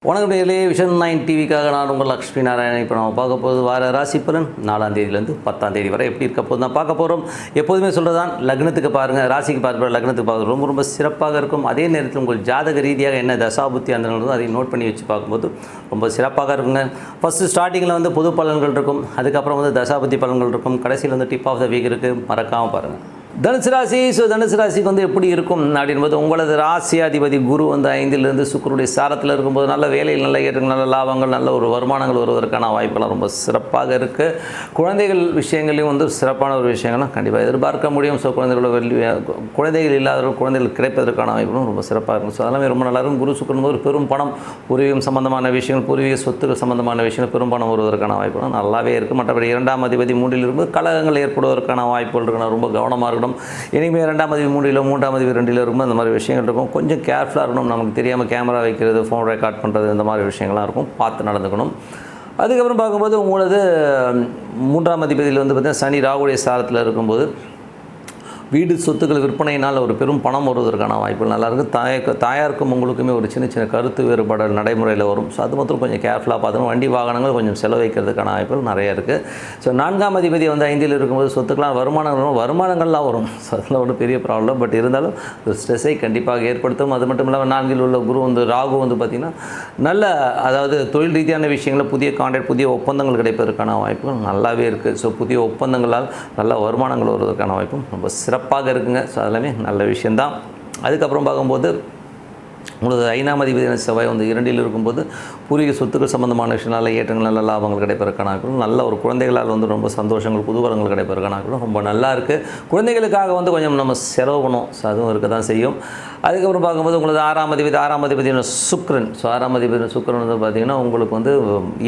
வணக்கம் நேயர்களே, விஷன் 9 டிவிக்காக நான் உங்கள் லக்ஷ்மி நாராயணன். இப்போ நம்ம பார்க்க போகிறது வார ராசி பலன் 4ஆம் தேதியிலேருந்து 10ஆம் தேதி வரை எப்படி இருக்க போது தான் பார்க்க போகிறோம். எப்போதுமே சொல்கிறதான், லக்னத்துக்கு பாருங்கள், ராசிக்கு பார்க்குற லக்னத்துக்கு பார்க்குறது ரொம்ப ரொம்ப சிறப்பாக இருக்கும். அதே நேரத்தில் உங்கள் ஜாதக ரீதியாக என்ன தசாபுத்தி அந்த அதை நோட் பண்ணி வச்சு பார்க்கும்போது ரொம்ப சிறப்பாக இருக்குங்க. ஃபஸ்ட்டு ஸ்டார்டிங்கில் வந்து பொது பலன்கள் இருக்கும், அதுக்கப்புறம் வந்து தசாபுத்தி பலன்கள் இருக்கும், கடைசியில் வந்து டிப் ஆஃப் த வீக் இருக்குது. மறக்காமல் பாருங்கள். தனுசு ராசி. தனுசு ராசிக்கு வந்து எப்படி இருக்கும் அப்படின்போது, உங்களது ராசி அதிபதி குரு வந்து 5லிருந்து சுக்கிரனுடைய சாரத்தில் இருக்கும்போது நல்ல வேலையில் நல்ல ஏற்றங்கள், நல்ல லாபங்கள், நல்ல ஒரு வருமானங்கள் வருவதற்கான வாய்ப்புகள் ரொம்ப சிறப்பாக இருக்குது. குழந்தைகள் விஷயங்களையும் வந்து சிறப்பான ஒரு விஷயங்கள்லாம் கண்டிப்பாக எதிர்பார்க்க முடியும். ஸோ குழந்தைகள் இல்லாதவர்கள் குழந்தைகள் கிடைப்பதற்கான வாய்ப்புகளும் ரொம்ப சிறப்பாக இருக்கும். ஸோ அதெல்லாமே ரொம்ப நல்லாயிருக்கும். குரு சுக்கிரன் ஒரு பெரும் பணம், பூர்வீகம் சம்பந்தமான விஷயங்கள், பூர்வீக சொத்துக்கள் சம்பந்தமான விஷயங்கள், பெரும் பணம் வருவதற்கான வாய்ப்புகளும் நல்லாவே இருக்குது. மற்றபடி 2ஆம் அதிபதி 3ல் இருக்கும்போது கலகங்கள் ஏற்படுவதற்கான வாய்ப்புகள் இருக்கணும். ரொம்ப கவனமாக இருக்கணும். இனிமேல் 2ஆம் அதிபதி 3ல், 3ஆம் அதிபதி 2ல் இருக்கும்போது அந்த மாதிரி விஷயங்கள் இருக்கும். கொஞ்சம் கேர்ஃபுல்லாக இருக்கணும். நமக்கு தெரியாமல் கேமரா வைக்கிறது, ஃபோன் ரெக்கார்ட் பண்ணுறது, இந்த மாதிரி விஷயங்கள்லாம் இருக்கும். பார்த்து நடந்துக்கணும். அதுக்கப்புறம் பார்க்கும்போது உங்களது 3ஆம் அதிபதியில் வந்து பார்த்திங்கன்னா சனி ராகுடைய சாரத்தில் இருக்கும்போது வீடு சொத்துக்கள் விற்பனையினால் ஒரு பெரும் பணம் வருவதற்கான வாய்ப்புகள் நல்லாயிருக்கு. தாயாருக்கும் உங்களுக்குமே ஒரு சின்ன சின்ன கருத்து வேறுபாடு நடைமுறையில் வரும். ஸோ அது மட்டும் கொஞ்சம் கேர்ஃபுல்லாக பார்த்துக்கணும். வண்டி வாகனங்கள் கொஞ்சம் செலவழிக்கிறதுக்கான வாய்ப்புகள் நிறைய இருக்குது. ஸோ 4ஆம் அதிபதி வந்து 5ல் இருக்கும்போது சொத்துக்கெலாம் வருமானங்கள்லாம் வரும். ஸோ அதெல்லாம் ஒரு பெரிய ப்ராப்ளம். பட் இருந்தாலும் ஒரு ஸ்ட்ரெஸ்ஸை கண்டிப்பாக ஏற்படுத்தும். அது மட்டும் இல்லாமல் 4ல் உள்ள குரு வந்து ராகு வந்து பார்த்திங்கன்னா நல்ல, அதாவது தொழில் ரீதியான விஷயங்களில் புதிய கான்ட்ராக்ட், புதிய ஒப்பந்தங்கள் கிடைப்பதற்கான வாய்ப்புகள் நல்லாவே இருக்குது. ஸோ புதிய ஒப்பந்தங்களால் நல்ல வருமானங்கள் வருவதற்கான வாய்ப்பும் ரொம்ப சிறப்பாக இருக்குங்க. ஸோ அதெல்லாமே நல்ல விஷயந்தான். அதுக்கப்புறம் பார்க்கும்போது உங்களுக்கு 5ஆம் அதிபதியான செவ்வாய் வந்து 2ல் இருக்கும்போது பூர்வீக சொத்துக்கள் சம்பந்தமான விஷயம், நல்ல ஏற்றங்கள், நல்ல லாபங்கள் கிடைப்பதற்கான வாய்ப்புகள், நல்ல ஒரு குழந்தைகளால் வந்து ரொம்ப சந்தோஷங்கள், குதூகலங்கள் கிடைப்பதற்கான வாய்ப்புகள் ரொம்ப நல்லா இருக்குது. குழந்தைகளுக்காக வந்து கொஞ்சம் நம்ம செலவு பண்ணணும். ஸோ அதுவும் இருக்க தான் செய்யும். அதுக்கப்புறம் பார்க்கும்போது உங்களுக்கு 6ஆம் அதிபதியான சுக்கிரன். ஸோ 6ஆம் அதிபதியான சுக்கிரன் வந்து பார்த்திங்கன்னா உங்களுக்கு வந்து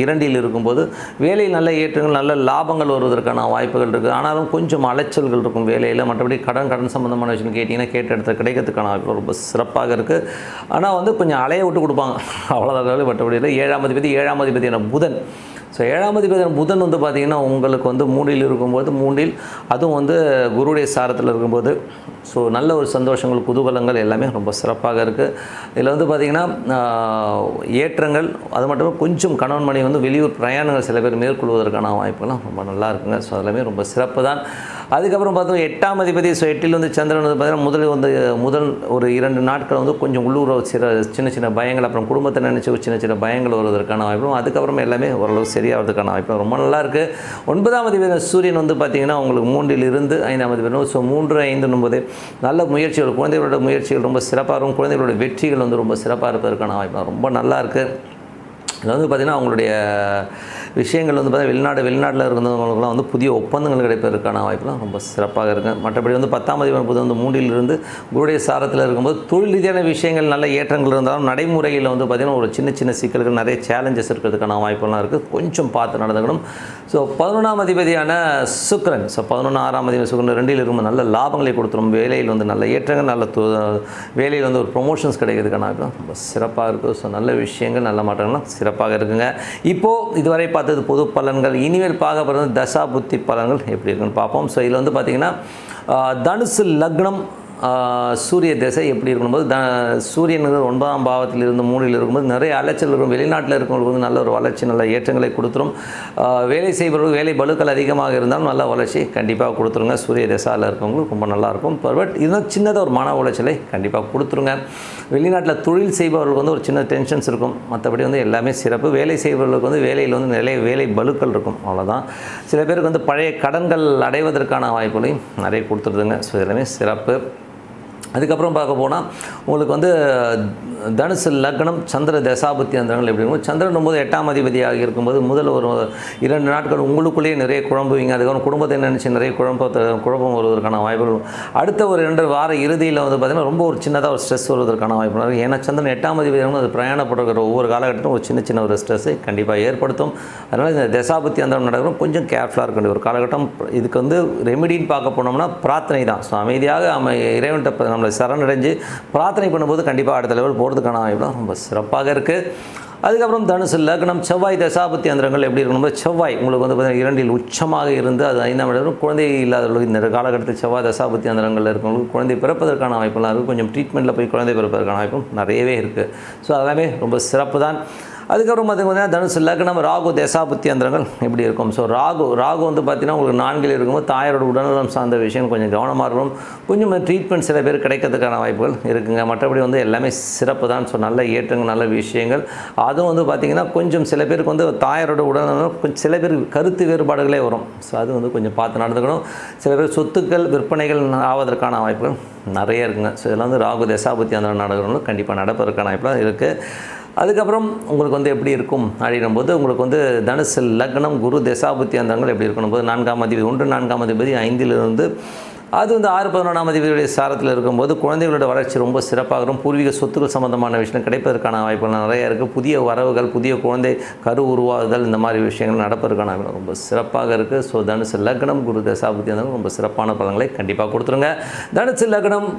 2ல் இருக்கும்போது வேலையில் நல்ல ஏற்றங்கள், நல்ல லாபங்கள் வருவதற்கான வாய்ப்புகள் இருக்குது. ஆனாலும் கொஞ்சம் அலைச்சல்கள் இருக்கும் வேலையில். மற்றபடி கடன் சம்பந்தமான விஷயம் கேட்டிங்கன்னா கேட்ட இடத்துல கிடைக்கிறதுக்கான வாய்ப்புகள் ரொம்ப சிறப்பாக இருக்குது. ஆனால் வந்து கொஞ்சம் அலைய விட்டு கொடுப்பாங்க, அவ்வளோதான். மற்றபடி இல்லை. 7ஆம் அதிபதியான புதன். ஸோ 7ஆம் அதிபதியான புதன் வந்து பார்த்திங்கன்னா உங்களுக்கு வந்து 3ல் இருக்கும்போது, 3ல் அதுவும் வந்து குருடைய சாரத்தில் இருக்கும்போது ஸோ நல்ல ஒரு சந்தோஷங்கள், குதூகலங்கள் எல்லாமே ரொம்ப சிறப்பாக இருக்குது. இதில் வந்து பார்த்திங்கன்னா ஏற்றங்கள், அது மட்டும் கொஞ்சம் கணவன் மனைவி வந்து வெளியூர் பிரயாணங்கள் சில பேர் மேற்கொள்வதற்கான வாய்ப்புகள்லாம் ரொம்ப நல்லா இருக்குங்க. ஸோ அதெல்லாமே ரொம்ப சிறப்பு தான். அதுக்கப்புறம் பார்த்தோம் 8ஆம் அதிபதி. ஸோ 8ல் வந்து சந்திரன் வந்து பார்த்திங்கன்னா முதல் ஒரு 2 நாட்கள் வந்து கொஞ்சம் உள்ளூர் சின்ன சின்ன பயங்கள், அப்புறம் குடும்பத்தை நினச்சி ஒரு சின்ன சின்ன பயங்கள் வருவதற்கான வாய்ப்பும், அதுக்கப்புறம் எல்லாமே ஓரளவு சரியாகிறதுக்கான வாய்ப்பு ரொம்ப நல்லா இருக்குது. 9ஆம் அதிபதி சூரியன் வந்து பார்த்திங்கன்னா உங்களுக்கு 3ல் இருந்து 5ஆம் அதிபதி. ஸோ 3, 5 நல்ல முயற்சிகள், குழந்தைகளோட முயற்சிகள் ரொம்ப சிறப்பாக இருக்கும். குழந்தைகளோட வெற்றிகள் வந்து ரொம்ப சிறப்பாக இருப்பதற்கான வாய்ப்பு ரொம்ப நல்லா இருக்குது. இதில் வந்து பார்த்திங்கன்னா அவங்களுடைய விஷயங்கள் வந்து பார்த்திங்கன்னா வெளிநாட்டில் இருக்கிறவங்களுக்குலாம் வந்து புதிய ஒப்பந்தங்கள் கிடைப்பதற்கான வாய்ப்புலாம் ரொம்ப சிறப்பாக இருக்குது. மற்றபடி வந்து 10ஆம் அதிபதி வந்து 3ல் இருந்து குருடைய சாரத்தில் இருக்கும்போது தொழில் ரீதியான விஷயங்கள் நல்ல ஏற்றங்கள் இருந்தாலும் நடைமுறையில் வந்து பார்த்திங்கன்னா ஒரு சின்ன சின்ன சிக்கல்கள், நிறைய சேலஞ்சஸ் இருக்கிறதுக்கான வாய்ப்புலாம் இருக்குது. கொஞ்சம் பார்த்து நடந்துக்கணும். ஸோ 11ஆம் அதிபதியான சுக்கிரன். ஸோ 6ஆம் அதிபதி சுக்கிரன் 2ல் இருக்கும்போது நல்ல லாபங்களை கொடுத்துரும். வேலையில் வந்து நல்ல ஏற்றங்கள், நல்ல வேலையில் வந்து ஒரு ப்ரொமோஷன்ஸ் கிடைக்கிறதுக்கான வாய்ப்புலாம் ரொம்ப சிறப்பாக இருக்குது. ஸோ நல்ல விஷயங்கள், நல்ல மாற்றங்கள்லாம் சிறப்பாக இருக்குங்க. இப்போது இதுவரை பார்த்தது பொது பலன்கள். இனிமேல் பார்க்க போகிறது தசா புத்தி பலன்கள் எப்படி இருக்குன்னு பார்ப்போம். ஸோ இதில் வந்து பார்த்திங்கன்னா தனுசு லக்னம், சூரிய திசை எப்படி இருக்கும்போது சூரியன் 9ஆம் பாவத்தில் இருந்து 3ல் இருக்கும்போது நிறைய அலைச்சல் இருக்கும். வெளிநாட்டில் இருக்கிறவங்களுக்கு வந்து நல்ல ஒரு வளர்ச்சி, நல்ல ஏற்றங்களை கொடுத்துரும். வேலை செய்பவர்கள் வேலை பளுக்கள் அதிகமாக இருந்தாலும் நல்ல வளர்ச்சி கண்டிப்பாக கொடுத்துருங்க. சூரிய திசாவில் இருக்கவங்களுக்கு ரொம்ப நல்லாயிருக்கும். பட் இன்னும் சின்னதாக ஒரு மன உளைச்சலை கண்டிப்பாக கொடுத்துருங்க. வெளிநாட்டில் தொழில் செய்பவர்களுக்கு வந்து ஒரு சின்ன டென்ஷன்ஸ் இருக்கும். மற்றபடி வந்து எல்லாமே சிறப்பு. வேலை செய்பவர்களுக்கு வந்து வேலையில் வந்து நிறைய வேலை பளுக்கள் இருக்கும், அவ்வளோதான். சில பேருக்கு வந்து பழைய கடன்கள் அடைவதற்கான வாய்ப்புகளையும் நிறைய கொடுத்துருதுங்க. ஸோ எல்லாமே சிறப்பு. அதுக்கப்புறம் பார்க்க போனால் உங்களுக்கு வந்து தனுசு லக்னம், சந்திர தசாபுத்தி அந்தரங்கள் எப்படி இருக்கும். சந்திரன் போது 8ஆம் அதிபதியாக இருக்கும்போது முதல் ஒரு 2 நாட்கள் உங்களுக்குள்ளேயே நிறைய குழம்புவீங்க. அதுக்கப்புறம் குடும்பத்தை நினச்சி நிறைய குழப்பம் வருவதற்கான வாய்ப்புகள். அடுத்த ஒரு 2 வார இறுதியில் வந்து பார்த்திங்கன்னா ரொம்ப ஒரு சின்னதாக ஒரு ஸ்ட்ரெஸ் வருவதற்கான வாய்ப்பு இருக்குது. ஏன்னா சந்திரன் 8ஆம் அதிபதி அது பிரயாணப்படுற ஒவ்வொரு காலகட்டத்திலும் ஒரு சின்ன சின்ன ஒரு ஸ்ட்ரெஸ்ஸை கண்டிப்பாக ஏற்படுத்தும். அதனால் இந்த தசாபுத்தி அந்தரம் நடக்கிறோம் கொஞ்சம் கேர்ஃபுல்லாக இருக்க வேண்டிய ஒரு காலகட்டம். இதுக்கு வந்து ரெமிடின்னு பார்க்க போனோம்னா பிரார்த்தனை தான். ஸோ அமைதியாக இறைவன்கிட்ட நம்மளை சரணடைஞ்சு பிரார்த்தனை பண்ணும்போது கண்டிப்பாக அடுத்த லெவல் போகிறதுக்கான வாய்ப்புலாம் ரொம்ப சிறப்பாக இருக்குது. அதுக்கப்புறம் தனுசு லக்னம் செவ்வாய் தசாபுத்தி அந்தரங்கள் எப்படி இருக்கணும்? செவ்வாய் உங்களுக்கு வந்து பார்த்தீங்கன்னா 2இல் உச்சமாக இருந்து அது 5ஆம் இடம். குழந்தை இல்லாதவர்களுக்கு இந்த காலகட்டத்தில் செவ்வாய் தசாபுத்தி அந்தரங்களில் இருக்கிறவங்களுக்கு குழந்தை பிறப்பதற்கான வாய்ப்புலாம் இருக்குது. கொஞ்சம் ட்ரீட்மெண்ட்டில் போய் குழந்தை பிறப்பதற்கான வாய்ப்பும் நிறையவே இருக்குது. ஸோ அதெல்லாமே ரொம்ப சிறப்பு தான். அதுக்கப்புறம் பார்த்திங்கன்னா தனுசு லக்னம் ராகு தசாபுத்தி அந்தரங்கள் எப்படி இருக்கும்? ஸோ ராகு வந்து பார்த்திங்கன்னா உங்களுக்கு 4இல் இருக்கும்போது தாயாரோட உடல்நலம் சார்ந்த விஷயம் கொஞ்சம் கவனமாக இருக்கணும். கொஞ்சம் ட்ரீட்மெண்ட் சில பேர் கிடைக்கிறதுக்கான வாய்ப்புகள் இருக்குங்க. மற்றபடி வந்து எல்லாமே சிறப்பு தான். ஸோ நல்ல ஏற்றங்கள் நல்ல விஷயங்கள். அதுவும் வந்து பார்த்திங்கன்னா கொஞ்சம் சில பேருக்கு வந்து தாயாரோட உடல்நலம் கொஞ்சம் சில பேர் கருத்து வேறுபாடுகளே வரும். ஸோ அது வந்து கொஞ்சம் பார்த்து நடந்துக்கணும். சில பேர் சொத்துக்கள் விற்பனைகள் ஆவதற்கான வாய்ப்புகள் நிறைய இருக்குங்க. ஸோ இதெல்லாம் வந்து ராகு தசாபுத்தி அந்தரம் நடக்கிறவங்களும் கண்டிப்பாக நடப்பதற்கான வாய்ப்புலாம் இருக்குது. அதுக்கப்புறம் உங்களுக்கு வந்து எப்படி இருக்கும் அப்படின்னும்போது உங்களுக்கு வந்து தனுசு லக்னம் குரு தசாபுத்தி அந்தரங்கள் எப்படி இருக்கணும் போது 4ஆம் அதிபதி 4ஆம் அதிபதி 5இலிருந்து அது வந்து 6-11ஆம் அதிபதியுடைய சாரத்தில் இருக்கும்போது குழந்தைகளோட வளர்ச்சி ரொம்ப சிறப்பாக இருக்கும். பூர்வீக சொத்துக்கள் சம்பந்தமான விஷயம் கிடைப்பதற்கான வாய்ப்புகள் நிறையா இருக்குது. புதிய வரவுகள் புதிய குழந்தை கரு உருவாகுதல் இந்த மாதிரி விஷயங்கள் நடப்பதற்கான வாய்ப்பு ரொம்ப சிறப்பாக இருக்குது. ஸோ தனுசு லக்னம் குரு தசாபுத்தி அந்தரங்கள் ரொம்ப சிறப்பான பலன்களை கண்டிப்பாக கொடுத்துருங்க. தனுசு லக்னம்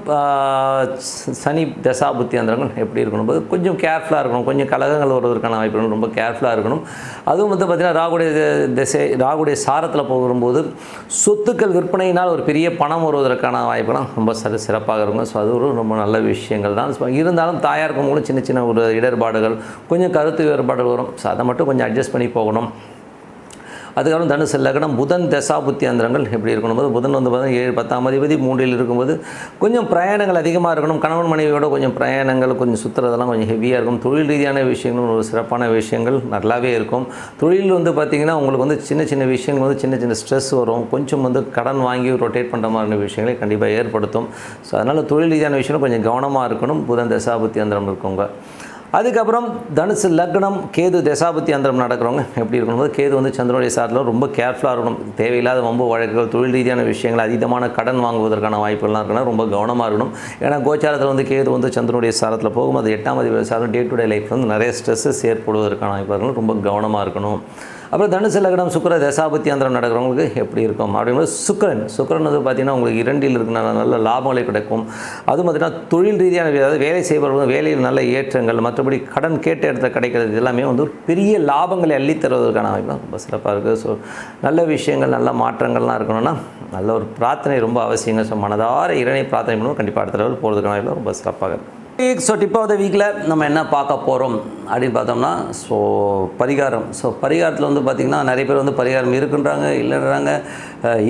சனி தசாபுத்தி அந்தரங்கள் எப்படி இருக்கணும் போது கொஞ்சம் கேர்ஃபுல்லாக இருக்கணும். கொஞ்சம் கலகங்கள் வருவதற்கான வாய்ப்புகள் ரொம்ப கேர்ஃபுல்லாக இருக்கணும். அதுவும் வந்து பார்த்திங்கன்னா ராகுடைய சாரத்தில் போகும்போது சொத்துக்கள் விற்பனையினால் ஒரு பெரிய பணம் வருவதற்கான வாய்ப்புலாம் ரொம்ப சிறப்பாக இருக்கும். ஸோ அது ஒரு ரொம்ப நல்ல விஷயங்கள் தான். இருந்தாலும் தாயாருக்கும் கூட சின்ன சின்ன ஒரு இடர்பாடுகள் கொஞ்சம் கருத்து வேறுபாடுகள் வரும். ஸோ அதை மட்டும் கொஞ்சம் அட்ஜஸ்ட் பண்ணி போகணும். அதுக்கப்புறம் தனுசு லக்னம் புதன் தசாபுத்தி அந்தரங்கள் எப்படி இருக்கணும் போது புதன் வந்து பார்த்தீங்கன்னா 7-10ஆம் அதிபதி 3இல் இருக்கும்போது கொஞ்சம் பிரயாணங்கள் அதிகமாக இருக்கணும். கணவன் மனைவியோட கொஞ்சம் பிரயாணங்கள் கொஞ்சம் சுற்றுறதெல்லாம் கொஞ்சம் ஹெவியாக இருக்கும். தொழில் ரீதியான விஷயங்கள் ஒரு சிறப்பான விஷயங்கள் நல்லாவே இருக்கும். தொழில் வந்து பார்த்திங்கன்னா உங்களுக்கு வந்து சின்ன சின்ன விஷயங்கள் வந்து சின்ன சின்ன ஸ்ட்ரெஸ் வரும். கொஞ்சம் வந்து கடன் வாங்கி ரொட்டேட் பண்ணுற மாதிரியான விஷயங்களை கண்டிப்பாக ஏற்படுத்தும். ஸோ அதனால் தொழில் ரீதியான விஷயம் கொஞ்சம் கவனமாக இருக்கணும். புதன் தசாபுத்தி அந்தரம் இருக்கவங்க. அதுக்கப்புறம் தனுசு லக்னம் கேது தசாபுத்தி அந்தரம் நடக்கிறவங்க எப்படி இருக்கணும்? கேது வந்து சந்திரனுடைய சாரத்தில் ரொம்ப கேர்ஃபுல்லாக இருக்கணும். தேவையில்லாத வம்பு வழக்குகள் தொழில் ரீதியான விஷயங்கள் அதீதமான கடன் வாங்குவதற்கான வாய்ப்புகள்லாம் இருக்குன்னா ரொம்ப கவனமாக இருக்கணும். ஏன்னா கோச்சாரத்தில் வந்து கேது வந்து சந்திரனுடைய சாரத்தில் போகும்போது 8ஆம் அதிபதி சாரம் டே டு டே லைஃப்பில் வந்து நிறைய ஸ்ட்ரெஸ்ஸஸ் ஏற்படுவதற்கான வாய்ப்புகள் ரொம்ப கவனமாக இருக்கணும். அப்புறம் தனுசு லக்னம் சுக்கிர தசாபுத்தி அந்தரம் நடக்கிறவங்களுக்கு எப்படி இருக்கும் அப்படிங்கும்போது சுக்கிரன் வந்து பார்த்திங்கன்னா உங்களுக்கு 2இல் இருக்கிறனால நல்ல லாபங்களை கிடைக்கும். அதுவும் பார்த்திங்கன்னா தொழில் ரீதியான அதாவது வேலை செய்பவர்கள் வேலையில் நல்ல ஏற்றங்கள் மற்றபடி கடன் கேட்ட இடத்துல கிடைக்கிறது எல்லாமே வந்து ஒரு பெரிய லாபங்களை அள்ளி தருவதற்கான வாய்ப்பு ரொம்ப சிறப்பாக இருக்குது. ஸோ நல்ல விஷயங்கள் நல்ல மாற்றங்கள்லாம் இருக்கணும்னா நல்ல ஒரு பிரார்த்தனை ரொம்ப அவசியங்க. ஸோ மனதார இறைவனை பிரார்த்தனை பண்ணுவோம். கண்டிப்பாக அடுத்த லெவல் போகிறதுக்கான வாய்ப்பு ரொம்ப சிறப்பாக இருக்குது. ஸோ டிப் ஆஃப் த வீக்கில் நம்ம என்ன பார்க்க போகிறோம் அப்படின்னு பார்த்தோம்னா பரிகாரம். பரிகாரத்தில் வந்து பார்த்திங்கன்னா நிறைய பேர் வந்து பரிகாரம் இருக்குன்றாங்க இல்லைன்றாங்க.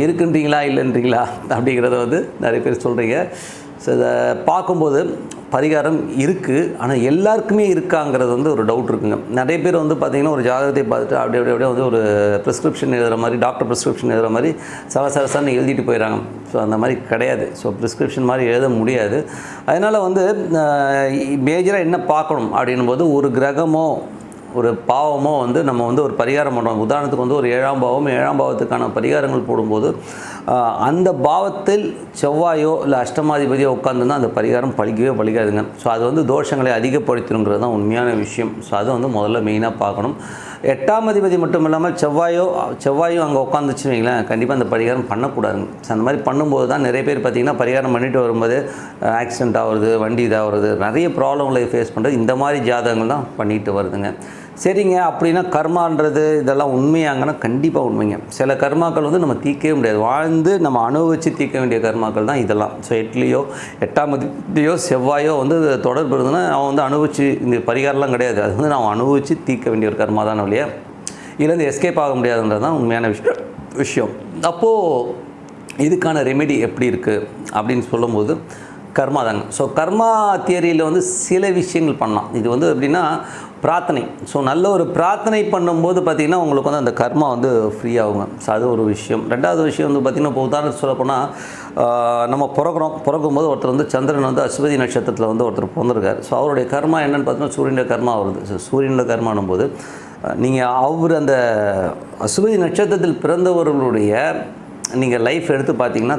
இருக்குன்றீங்களா இல்லைன்றீங்களா அப்படிங்கிறத வந்து நிறைய பேர் சொல்கிறீங்க. ஸோ இதை பார்க்கும்போது பரிகாரம் இருக்குது, ஆனால் எல்லாருக்குமே இருக்காங்கிறது வந்து ஒரு டவுட் இருக்குங்க. நிறைய பேர் வந்து பார்த்திங்கன்னா ஒரு ஜாதகத்தை பார்த்துட்டு அப்படியே வந்து ஒரு ப்ரிஸ்கிரிப்ஷன் எழுதுகிற மாதிரி டாக்டர் ப்ரிஸ்கிரிப்ஷன் எழுதுகிற மாதிரி சரசரசான்னு எழுதிட்டு போயிடறாங்க. ஸோ அந்த மாதிரி கிடையாது. ஸோ ப்ரிஸ்கிரிப்ஷன் மாதிரி எழுத முடியாது. அதனால் வந்து மேஜராக என்ன பார்க்கணும் அப்படின்னும் போது ஒரு கிரகமோ ஒரு பாவமோ வந்து நம்ம வந்து ஒரு பரிகாரம் பண்ணுறோம். உதாரணத்துக்கு வந்து ஒரு 7ஆம் பாவம் 7ஆம் பாவத்துக்கான பரிகாரங்கள் போடும்போது அந்த பாவத்தில் செவ்வாயோ இல்லை அஷ்டமாதிபதியோ உட்காந்துன்னா அந்த பரிகாரம் பலிக்காதுங்க. ஸோ அது வந்து தோஷங்களை அதிகப்படுத்தணுங்கிறது தான் உண்மையான விஷயம். ஸோ அதை வந்து முதல்ல மெயினாக பார்க்கணும். 8ஆம் அதிபதி மட்டும் இல்லாமல் செவ்வாயும் அங்கே உட்காந்துச்சுன்னு வைங்களேன், கண்டிப்பாக அந்த பரிகாரம் பண்ணக்கூடாதுங்க. ஸோ அந்த மாதிரி பண்ணும்போது தான் நிறைய பேர் பார்த்திங்கன்னா பரிகாரம் பண்ணிட்டு வரும்போது ஆக்சிடென்ட் ஆகுறது, வண்டி இதாகிறது, நிறைய ப்ராப்ளங்களை ஃபேஸ் பண்ணுறது இந்த மாதிரி ஜாதகங்கள் தான் பண்ணிட்டு வருதுங்க. சரிங்க, அப்படின்னா கர்மான்றது இதெல்லாம் உண்மையாங்கன்னா கண்டிப்பாக உண்மைங்க. சில கர்மாக்கள் வந்து நம்ம தீர்க்கவே முடியாது. வாழ்ந்து நம்ம அனுபவித்து தீர்க்க வேண்டிய கர்மாக்கள் தான் இதெல்லாம். ஸோ 8ஆம் அதிபதியோ செவ்வாயோ வந்து தொடர்பு இருந்ததுன்னா அவன் வந்து அனுபவித்து இந்த பரிகாரம்லாம் கிடையாது. அது வந்து நான் அனுபவித்து தீர்க்க வேண்டிய ஒரு கர்மா தான் இல்லையா, இதுலேருந்து எஸ்கேப் ஆக முடியாதுன்றது தான் உண்மையான விஷயம். அப்போது இதுக்கான ரெமெடி எப்படி இருக்குது அப்படின்னு சொல்லும்போது கர்மா தாங்க. ஸோ கர்மா தியரியில் வந்து சில விஷயங்கள் பண்ணலாம். இது வந்து எப்படின்னா பிரார்த்தனை. ஸோ நல்ல ஒரு பிரார்த்தனை பண்ணும்போது பார்த்திங்கன்னா உங்களுக்கு வந்து அந்த கர்மா வந்து ஃப்ரீ ஆகுங்க. ஸோ அது ஒரு விஷயம். ரெண்டாவது விஷயம் வந்து பார்த்திங்கன்னா இப்போ உதாரணத்துக்கு சொல்லப்போனால் நம்ம பிறக்கும்போது ஒருத்தர் வந்து சந்திரன் வந்து அஸ்வதி நட்சத்திரத்தில் வந்து ஒருத்தர் பிறந்திருக்கார். ஸோ அவருடைய கர்மா என்னென்னு பார்த்தீங்கன்னா சூரியனுடைய கர்மா வருது. ஸோ சூரியனுடைய கர்மானும் போது நீங்கள் அவர் அந்த அஸ்வதி நட்சத்திரத்தில் பிறந்தவர்களுடைய நீங்கள் லைஃப் எடுத்து பார்த்தீங்கன்னா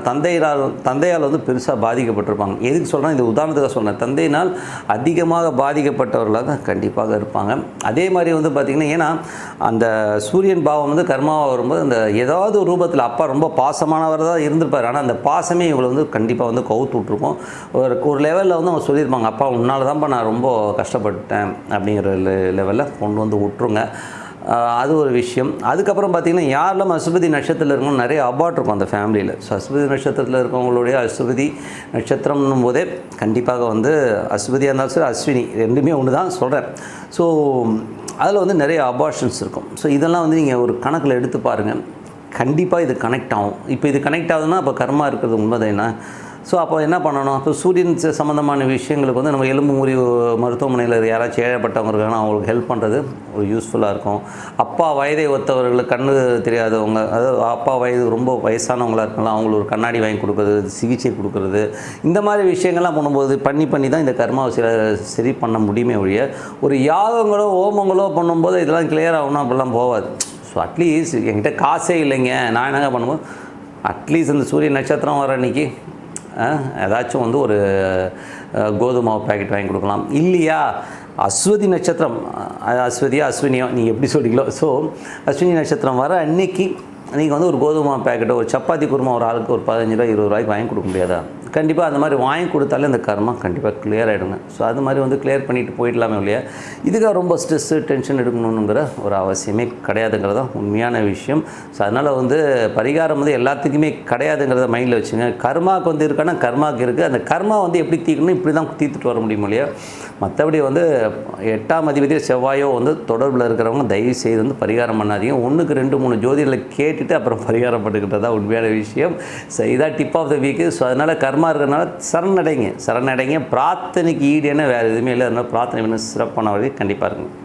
தந்தையால் வந்து பெருசாக பாதிக்கப்பட்டிருப்பாங்க. எதுக்கு சொல்கிறேன், இது உதாரணத்துக்காக சொன்னேன். தந்தையினால் அதிகமாக பாதிக்கப்பட்டவர்களாக தான் கண்டிப்பாக இருப்பாங்க. அதே மாதிரி வந்து பார்த்திங்கன்னா, ஏன்னா அந்த சூரியன் பாவம் வந்து கர்மாவாக வரும்போது அந்த ஏதாவது ஒரு ரூபத்தில் அப்பா ரொம்ப பாசமானவர் தான் இருந்திருப்பார். ஆனால் அந்த பாசமே இவங்களை வந்து கண்டிப்பாக வந்து கவுத்து விட்ருக்கும். ஒரு லெவலில் வந்து அவங்க சொல்லியிருப்பாங்க, அப்பா உன்னால் தான்ப்பா நான் ரொம்ப கஷ்டப்பட்டேன் அப்படிங்கிற லெவலில் கொண்டு வந்து விட்ருங்க. அது ஒரு விஷயம். அதுக்கப்புறம் பார்த்திங்கன்னா, யாரெல்லாம் அஸ்வதி நட்சத்திரத்தில் இருக்கணும் நிறைய அபார்ட் இருக்கும் அந்த ஃபேமிலியில். ஸோ அஸ்வதி நட்சத்திரத்தில் இருக்கவங்களுடைய அஸ்வதி நட்சத்திரம்னும் போதே கண்டிப்பாக வந்து அஸ்வதியாக இருந்தாலும் சரி அஸ்வினி ரெண்டுமே ஒன்று தான் சொல்கிறேன். ஸோ அதில் வந்து நிறைய அபார்ஷன்ஸ் இருக்கும். ஸோ இதெல்லாம் வந்து நீங்கள் ஒரு கணக்கில் எடுத்து பாருங்கள், கண்டிப்பாக இது கனெக்ட் ஆகும். இப்போ இது கனெக்ட் ஆகுதுன்னா அப்போ கர்மா இருக்கிறது உண்மைதான். என்ன ஸோ அப்போ என்ன பண்ணணும், அப்போ சூரியன் சம்மந்தமான விஷயங்களுக்கு வந்து நம்ம எலும்பு முறிவு மருத்துவமனையில் யாராச்சும் ஏழப்பட்டவங்க இருக்காங்கன்னா அவங்களுக்கு ஹெல்ப் பண்ணுறது ஒரு யூஸ்ஃபுல்லாக இருக்கும். அப்பா வயதை ஒத்தவர்களுக்கு கண்ணு தெரியாதவங்க, அதாவது அப்பா வயது ரொம்ப வயசானவங்களாக இருக்கலாம், அவங்களுக்கு ஒரு கண்ணாடி வாங்கி கொடுக்குறது, சிகிச்சை கொடுக்குறது, இந்த மாதிரி விஷயங்கள்லாம் பண்ணும்போது பண்ணி தான் இந்த கர்மாவை சரி பண்ண முடியுமே ஒழிய ஒரு யாகங்களோ ஹோமங்களோ பண்ணும்போது இதெல்லாம் கிளியர் ஆகணும் அப்படிலாம் போகாது. ஸோ அட்லீஸ்ட் என்கிட்ட காசே இல்லைங்க, நான் என்னங்க பண்ணும்போது அட்லீஸ்ட் அந்த சூரிய நட்சத்திரம் வர அன்றைக்கி ஏதாச்சும் வந்து ஒரு கோதுமை பாக்கெட் வாங்கி கொடுக்கலாம். இல்லையா அஸ்வதி நட்சத்திரம், அஸ்வதியோ அஸ்வினியோ நீங்கள் எப்படி சொல்கிறீங்களோ, ஸோ அஸ்வினி நட்சத்திரம் வர அன்னைக்கு நீங்கள் வந்து ஒரு கோதுமை பேக்கெட்டோ ஒரு சப்பாத்தி குருமா ஒரு ஆளுக்கு ஒரு 15 ரூபா 20 ரூபாய்க்கு வாங்கி கொடுக்க முடியாதா? கண்டிப்பாக அந்த மாதிரி வாங்கி கொடுத்தாலே அந்த கர்மா கண்டிப்பாக கிளியர் ஆகிடுங்க. ஸோ அது மாதிரி வந்து கிளியர் பண்ணிவிட்டு போயிடலாமே இல்லையா, இதுக்காக ரொம்ப ஸ்ட்ரெஸ்ஸு டென்ஷன் எடுக்கணுங்கிற ஒரு அவசியமே கிடையாதுங்கிறது தான் உண்மையான விஷயம். ஸோ அதனால் வந்து பரிகாரம் வந்து எல்லாத்துக்குமே கிடையாதுங்கிறத மைண்டில் வச்சுங்க. கர்மாவுக்கு வந்து இருக்கான்னா கர்மாவுக்கு இருக்குது, அந்த கர்மா வந்து எப்படி தீர்க்கணும் இப்படி தான் தீர்த்துட்டு வர முடியும் இல்லையா. மற்றபடி வந்து 8ஆம் அதிபதியோ செவ்வாயோ வந்து தொடர்பில் இருக்கிறவங்க தயவு செய்து வந்து பரிகாரம் பண்ணாதீங்க. 1க்கு 2 3 ஜோதிகளை கேட்டுட்டு அப்புறம் பரிகாரம் பண்ணிக்கிட்டது தான் உண்மையான விஷயம். ஸோ இதான் tip of the week. So அதனால் கர்மா இருக்கிறதுனால சரணடைங்க. பிரார்த்தனைக்கு ஈடு என்ன வேறு எதுவுமே இல்லை. அதனால் பிரார்த்தனை பண்ண சிறப்பான வழி கண்டிப்பாக இருக்குங்க.